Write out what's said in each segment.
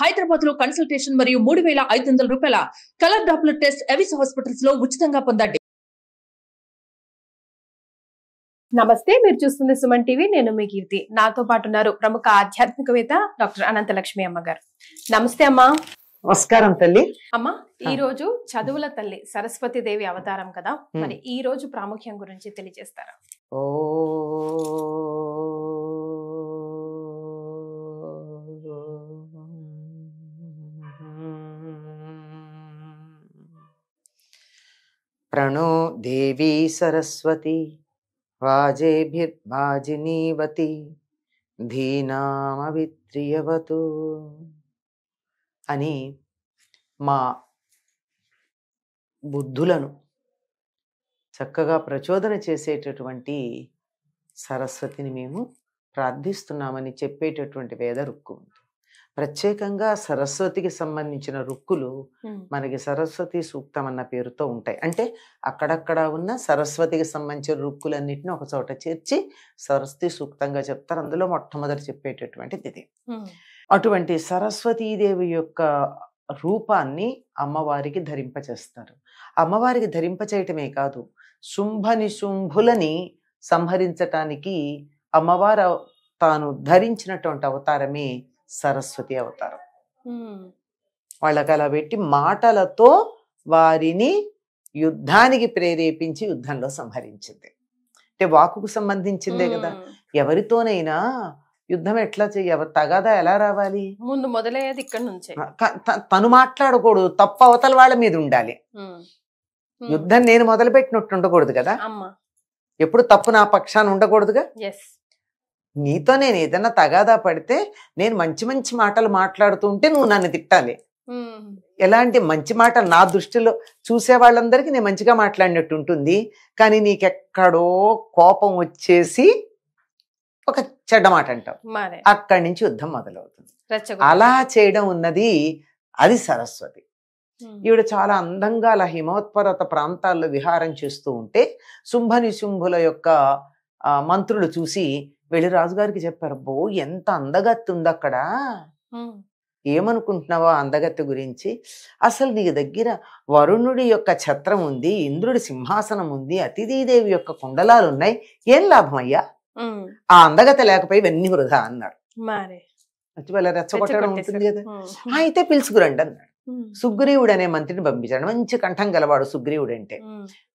హైదరాబాద్ లో కన్సల్టేషన్ మరియు 3,500 రూపాయల colour Doppler test Avis hospitals లో ఉచితంగా పొందండి. నమస్తే, మీరు చూస్తుంది సుమన్ టీవీ. నేను మీ కీర్తి. నాతో పాటు ఉన్నారు ప్రముఖ ఆధ్యాత్మికవేత్త డాక్టర్ అనంతలక్ష్మి అమ్మగారు. నమస్తే అమ్మా. నమస్కారం తల్లి. అమ్మా, ఈ రోజు చదువుల తల్లి సరస్వతి దేవి అవతారం కదా, మరి ఈ రోజు ప్రాముఖ్యం గురించి తెలియజేస్తారా? ఓ ప్రణో దేవి సరస్వతి వాజేభిర్వాజినీవతి ధీనామవిత్రియవతు అని మా బుద్ధులను చక్కగా ప్రచోదన చేసేటటువంటి సరస్వతిని మేము ప్రార్థిస్తున్నామని చెప్పేటటువంటి వేద రుక్కు ఉంది. ప్రత్యేకంగా సరస్వతికి సంబంధించిన రుక్కులు మనకి సరస్వతి సూక్తం అన్న పేరుతో ఉంటాయి. అంటే అక్కడక్కడ ఉన్న సరస్వతికి సంబంధించిన రుక్కులన్నిటిని ఒక చోట చేర్చి సరస్వతి సూక్తంగా చెప్తారు. అందులో మొట్టమొదటి చెప్పేటటువంటిది ఇది. అటువంటి సరస్వతీదేవి యొక్క రూపాన్ని అమ్మవారికి ధరింపచేస్తారు. అమ్మవారికి ధరింపచేయటమే కాదు, శుంభ నిశుంభులని సంహరించటానికి అమ్మవారు తాను ధరించినటువంటి అవతారమే సరస్వతి అవతారం. వాళ్ళకి అలా పెట్టి మాటలతో వారిని యుద్ధానికి ప్రేరేపించి యుద్ధంలో సంహరించింది. అంటే వాకుకు సంబంధించిందే కదా. ఎవరితోనైనా యుద్ధం ఎట్లా తగాదా ఎలా రావాలి? ముందు మొదలయ్యేది ఇక్కడ నుంచే. తను మాట్లాడకూడదు, తప్పు అవతల వాళ్ళ మీద ఉండాలి. యుద్ధం నేను మొదలు పెట్టినట్టు ఉండకూడదు కదా. ఎప్పుడు తప్పు నా పక్షాన ఉండకూడదుగా. నీతో నేను ఏదైనా తగాదా పడితే నేను మంచి మంచి మాటలు మాట్లాడుతుంటే నువ్వు నన్ను తిట్టాలి. ఎలాంటి మంచి మాటలు నా దృష్టిలో చూసే వాళ్ళందరికీ నేను మంచిగా మాట్లాడినట్టు ఉంటుంది. కానీ నీకెక్కడో కోపం వచ్చేసి ఒక చెడ్డ మాట అంటావు, అక్కడి నుంచి యుద్ధం మొదలవుతుంది. అలా చేయడం ఉన్నది అది సరస్వతి. ఈవిడ చాలా అందంగా అలా హిమోత్పర్వత ప్రాంతాల్లో విహారం చేస్తూ ఉంటే శుంభ నిశుంభుల యొక్క మంత్రులు చూసి వెళ్ళి రాజుగారికి చెప్పారు, బో ఎంత అందగత్తి ఉంది అక్కడ, ఏమనుకుంటున్నావా అందగత్తి గురించి? అసలు నీ దగ్గర వరుణుడి యొక్క ఛత్రం ఉంది, ఇంద్రుడి సింహాసనం ఉంది, అతిథీదేవి యొక్క కుండలాలు ఉన్నాయి, ఏం లాభం అయ్యా? ఆ అందగత లేకపోయి ఇవన్నీ వృధా అన్నాడు. వాళ్ళ రెచ్చగొట్టడం ఉంటుంది కదా. అయితే పిలుచుకురండి అన్నాడు. సుగ్రీవుడు అనే మంత్రిని పంపించాడు. మంచి కంఠం గలవాడు సుగ్రీవుడు అంటే.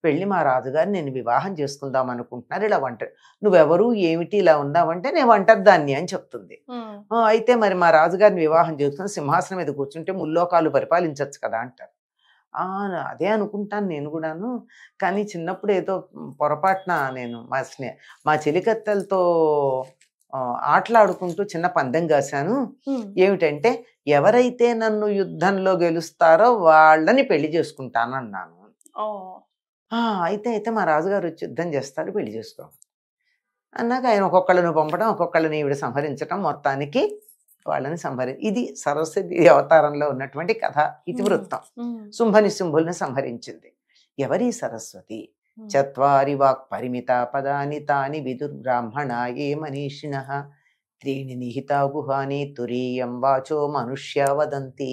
వెళ్ళి మా రాజుగారిని నేను వివాహం చేసుకుందాం అనుకుంటున్నారు, ఇలా వంటారు. నువ్వెవరు ఏమిటి ఇలా ఉన్నావంటే నేను వంటద్దాన్ని అని చెప్తుంది. అయితే మరి మా రాజుగారిని వివాహం చేసుకుని సింహాసనం మీద కూర్చుంటే ముల్లోకాలు పరిపాలించవచ్చు కదా అంటారు. అదే అనుకుంటాను నేను కూడాను, కానీ చిన్నప్పుడు ఏదో పొరపాటున నేను మా చెలికత్తెలతో ఆటలాడుకుంటూ చిన్న పందెం కాశాను. ఏమిటంటే ఎవరైతే నన్ను యుద్ధంలో గెలుస్తారో వాళ్ళని పెళ్లి చేసుకుంటాను అన్నాను. అయితే మా రాజుగారు వచ్చి యుద్ధం చేస్తారు, పెళ్లి చేసుకో అన్నాక ఆయన ఒక్కొక్కళ్ళను పంపడం, ఒక్కొక్కళ్ళని ఈవిడ సంహరించడం, మొత్తానికి వాళ్ళని ఇది సరస్వతి అవతారంలో ఉన్నటువంటి కథ ఇతివృత్తం. శుంభ నిశుంభుల్ని సంహరించింది. ఎవరి సరస్వతి? చత్వారి వాక్ పరిమిత పదాని తాని విదుర్బ్రాహ్మణ ఏ మనీషిణః త్రీణి నిహితా గుహాని తురీయం వాచో మనుష్య వదంతి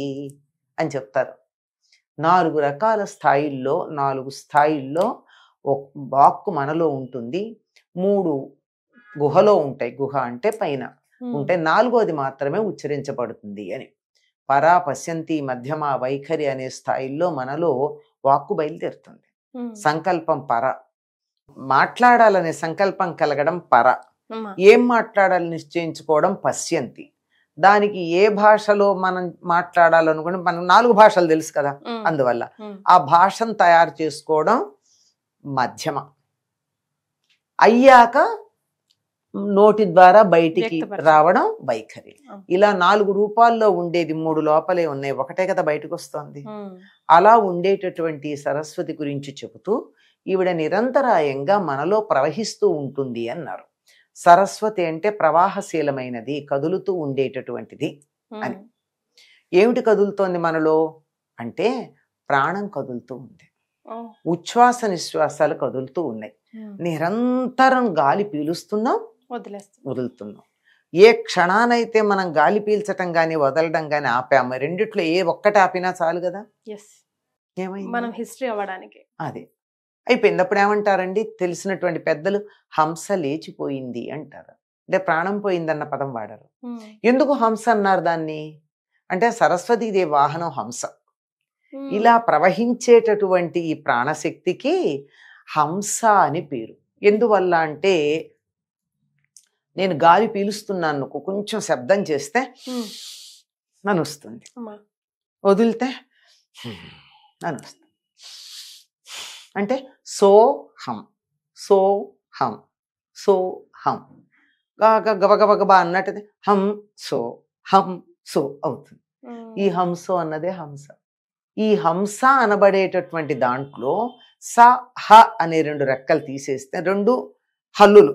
అని చెప్తారు. 4 రకాల స్థాయిల్లో 4 స్థాయిల్లో వాక్కు మనలో ఉంటుంది. 3 గుహలో ఉంటాయి. గుహ అంటే పైన ఉంటే 4వది మాత్రమే ఉచ్చరించబడుతుంది అని. పరా పశ్యంతి మధ్యమ వైఖరి అనే స్థాయిల్లో మనలో వాక్కు బయలుదేరుతుంది. సంకల్పం పర, మాట్లాడాలనే సంకల్పం కలగడం పర, ఏం మాట్లాడాలని నిశ్చయించుకోవడం పశ్యంతి. దానికి ఏ భాషలో మనం మాట్లాడాలనుకుంటే మనం 4 భాషలు తెలుసు కదా, అందువల్ల ఆ భాషను తయారు చేసుకోవడం మధ్యమ. అయ్యాక నోటి ద్వారా బయటికి రావడం వైఖరి. ఇలా 4 రూపాల్లో ఉండేది 3 లోపలే ఉన్నాయి, ఒకటే కదా బయటకు వస్తుంది. అలా ఉండేటటువంటి సరస్వతి గురించి చెబుతూ ఈవిడ నిరంతరాయంగా మనలో ప్రవహిస్తూ ఉంటుంది అన్నారు. సరస్వతి అంటే ప్రవాహశీలమైనది, కదులుతూ ఉండేటటువంటిది అని. ఏమిటి కదులుతోంది మనలో అంటే ప్రాణం కదులుతూ ఉంది, ఉచ్ఛ్వాస నిశ్వాసాలు కదులుతూ ఉన్నాయి. నిరంతరం గాలి పీలుస్తున్నాం, వదులుతున్నాం. ఏ క్షణానైతే మనం గాలి పీల్చటం కానీ వదలడం కానీ ఆపాము, రెండిట్లో ఏ ఒక్కటి ఆపినా చాలు కదా. ఎస్, ఏమైంది? మనం హిస్టరీ అవ్వడానికి. అదే అయిపోయింది. అప్పుడు ఏమంటారండి తెలిసినటువంటి పెద్దలు, హంస లేచిపోయింది అంటారు. అంటే ప్రాణం పోయిందన్న పదం వాడరు. ఎందుకు హంస అన్నారు దాన్ని అంటే సరస్వతీదేవి వాహనం హంస. ఇలా ప్రవహించేటటువంటి ఈ ప్రాణశక్తికి హంస అని పేరు. ఎందువల్ల అంటే నేను గాలి పీలుస్తున్నాను, కొంచెం శబ్దం చేస్తే అని వస్తుంది, వదిలితే అని వస్తుంది. అంటే సోహం సోహం సోహం, గబగబగబా అన్నట్టు హం సో అవుతుంది. ఈ హంసో అన్నదే హంస. ఈ హంస అనబడేటటువంటి దాంట్లో స హ అనే 2 రెక్కలు తీసేస్తే 2 హల్లులు.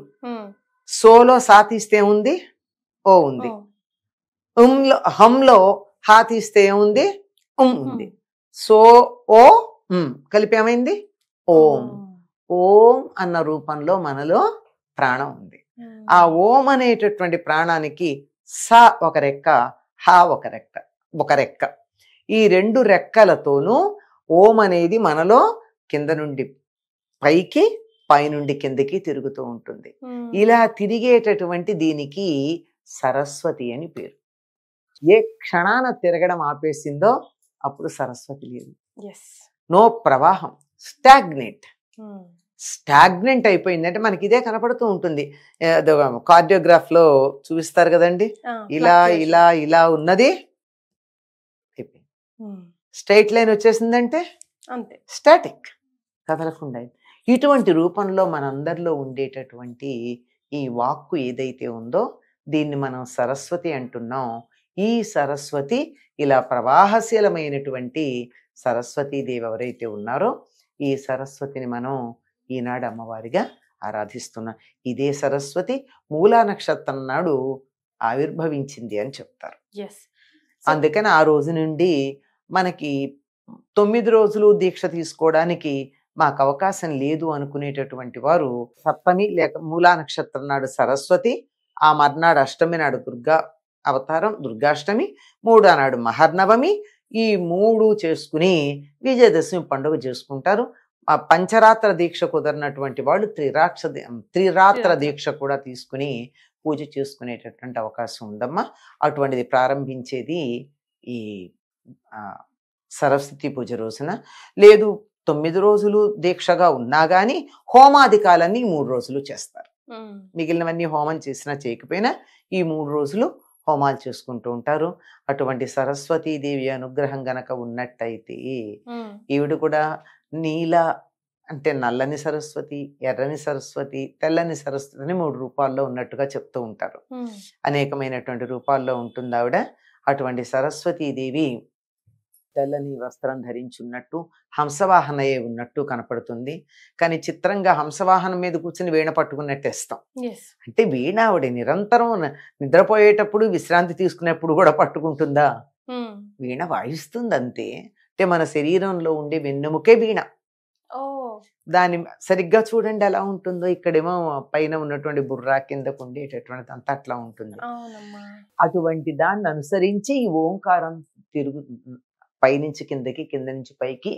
సోలో సా తీస్తే ఏముంది? ఓ ఉంది. హంలో హా తీస్తే ఏముంది? ఉంది. సో ఓ కలిపి ఏమైంది? ఓం. ఓం అన్న రూపంలో మనలో ప్రాణం ఉంది. ఆ ఓం అనేటటువంటి ప్రాణానికి స ఒక రెక్క, హ ఒక రెక్క. ఈ 2 రెక్కలతోనూ ఓం అనేది మనలో కింద నుండి పైకి, పైనుండి కిందకి తిరుగుతూ ఉంటుంది. ఇలా తిరిగేటటువంటి దీనికి సరస్వతి అని పేరు. ఏ క్షణాన తిరగడం ఆపేసిందో అప్పుడు సరస్వతి లేదు. నో ప్రవాహం, స్టాగ్నెంట్ అయిపోయింది. అంటే మనకి ఇదే కనపడుతూ ఉంటుంది. కార్డియోగ్రాఫ్ లో చూపిస్తారు కదండి, ఇలా ఇలా ఇలా ఉన్నది అయిపోయింది. స్ట్రైట్ లైన్ వచ్చేసిందంటే అంతే, స్టాటిక్, కదలకుండా. ఇటువంటి రూపంలో మనందరిలో ఉండేటటువంటి ఈ వాక్కు ఏదైతే ఉందో దీన్ని మనం సరస్వతి అంటున్నాం. ఈ సరస్వతి ఇలా ప్రవాహశీలమైనటువంటి సరస్వతీదేవి ఎవరైతే ఉన్నారో ఈ సరస్వతిని మనం ఈనాడు అమ్మవారిగా ఆరాధిస్తున్నాం. ఇదే సరస్వతి మూలా నక్షత్రం నాడు ఆవిర్భవించింది అని చెప్తారు. అందుకని ఆ రోజు నుండి మనకి 9 రోజులు దీక్ష తీసుకోవడానికి మాకు అవకాశం లేదు అనుకునేటటువంటి వారు సప్తమి లేక మూలా నక్షత్రం నాడు సరస్వతి, ఆ మర్నాడు అష్టమి నాడు దుర్గా అవతారం దుర్గాష్టమి, 3వ నాడు మహర్నవమి, ఈ 3 చేసుకుని విజయదశమి పండుగ చేసుకుంటారు. ఆ పంచరాత్ర దీక్ష కుదరినటువంటి వాళ్ళు త్రిరాత్ర దీక్ష కూడా తీసుకుని పూజ చేసుకునేటటువంటి అవకాశం ఉందమ్మా. అటువంటిది ప్రారంభించేది ఈ సరస్వతి పూజ రోజున. లేదు 9 రోజులు దీక్షగా ఉన్నా గాని హోమాధికాలన్నీ 3 రోజులు చేస్తారు. మిగిలినవన్నీ హోమం చేసినా చేయకపోయినా ఈ 3 రోజులు హోమాలు చేసుకుంటూ ఉంటారు. అటువంటి సరస్వతీదేవి అనుగ్రహం గనక ఉన్నట్టయితే ఈవిడ కూడా నీల అంటే నల్లని సరస్వతి, ఎర్రని సరస్వతి, తెల్లని సరస్వతి అని 3 రూపాల్లో ఉన్నట్టుగా చెప్తూ ఉంటారు. అనేకమైనటువంటి రూపాల్లో ఉంటుంది ఆవిడ. అటువంటి సరస్వతీదేవి తెల్లని వస్త్రం ధరించున్నట్టు హంసవాహనయే ఉన్నట్టు కనపడుతుంది. కానీ చిత్రంగా హంసవాహనం మీద కూర్చుని వీణ పట్టుకున్నట్టేస్తాం. అంటే వీణ ఆవిడ నిరంతరం నిద్రపోయేటప్పుడు విశ్రాంతి తీసుకునేప్పుడు కూడా పట్టుకుంటుందా? వీణ వాయిస్తుంది అంతే. అంటే మన శరీరంలో ఉండే వెన్నెముకే వీణ. దాన్ని సరిగ్గా చూడండి ఎలా ఉంటుందో. ఇక్కడేమో పైన ఉన్నటువంటి బుర్రా, కిందకు ఉండేటటువంటి అంతా అట్లా ఉంటుంది. అటువంటి దాన్ని అనుసరించి ఈ ఓంకారం పైనుంచి కిందకి, కింద నుంచి పైకి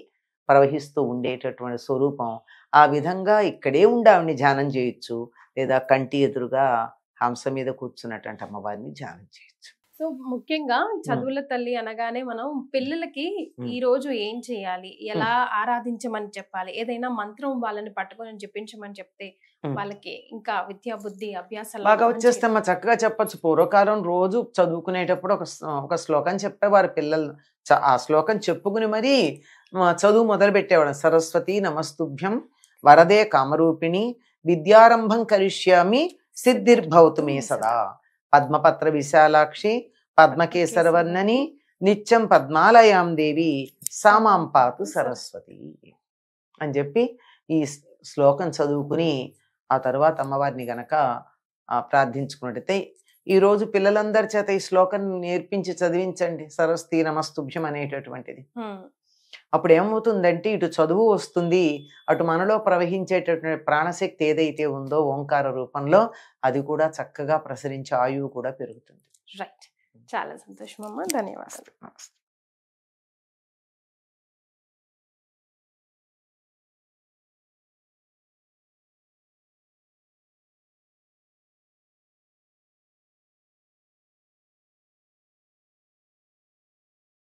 ప్రవహిస్తూ ఉండేటటువంటి స్వరూపం. ఆ విధంగా ఇక్కడే ఉండి ఆవిడని ధ్యానం చేయొచ్చు, లేదా కంటి ఎదురుగా హంస మీద కూర్చున్నటువంటి అమ్మవారిని ధ్యానం చేయొచ్చు. సో ముఖ్యంగా చదువుల తల్లి అనగానే మనం పిల్లలకి ఈ రోజు ఏం చేయాలి, ఎలా ఆరాధించమని చెప్పాలి, ఏదైనా మంత్రం వాళ్ళని పట్టుకొని చెప్పించమని చెప్తే వాళ్ళకి ఇంకా విద్యా బుద్ధి అభ్యాసాలు బాగా వచ్చేస్తామా, చక్కగా చెప్పచ్చు. పూర్వకాలం రోజు చదువుకునేటప్పుడు ఒక శ్లోకం చెప్పేవారు పిల్లలు. ఆ శ్లోకం చెప్పుకుని మరీ చదువు మొదలు పెట్టేవాడు. సరస్వతి నమస్తుభ్యం వరదే కామరూపిణి విద్యారంభం కరిష్యామి సిద్ధిర్భవతు మే సదా పద్మపత్ర విశాలాక్షి పద్మకేసరవర్ణని నిత్యం పద్మాలయాం దేవి సామాం పాతు సరస్వతి అని చెప్పి ఈ శ్లోకం చదువుకుని ఆ తర్వాత అమ్మవారిని గనక ప్రార్థించుకున్నట్టయితే, ఈరోజు పిల్లలందరి చేత ఈ శ్లోకం నేర్పించి చదివించండి. సరస్వతి నమస్తుభ్యం అనేటటువంటిది అప్పుడు ఏమవుతుందంటే ఇటు చదువు వస్తుంది, అటు మనలో ప్రవహించేటటువంటి ప్రాణశక్తి ఏదైతే ఉందో ఓంకార రూపంలో అది కూడా చక్కగా ప్రసరించి ఆయువు కూడా పెరుగుతుంది. రైట్, చాలా సంతోషం అమ్మా, ధన్యవాదాలు.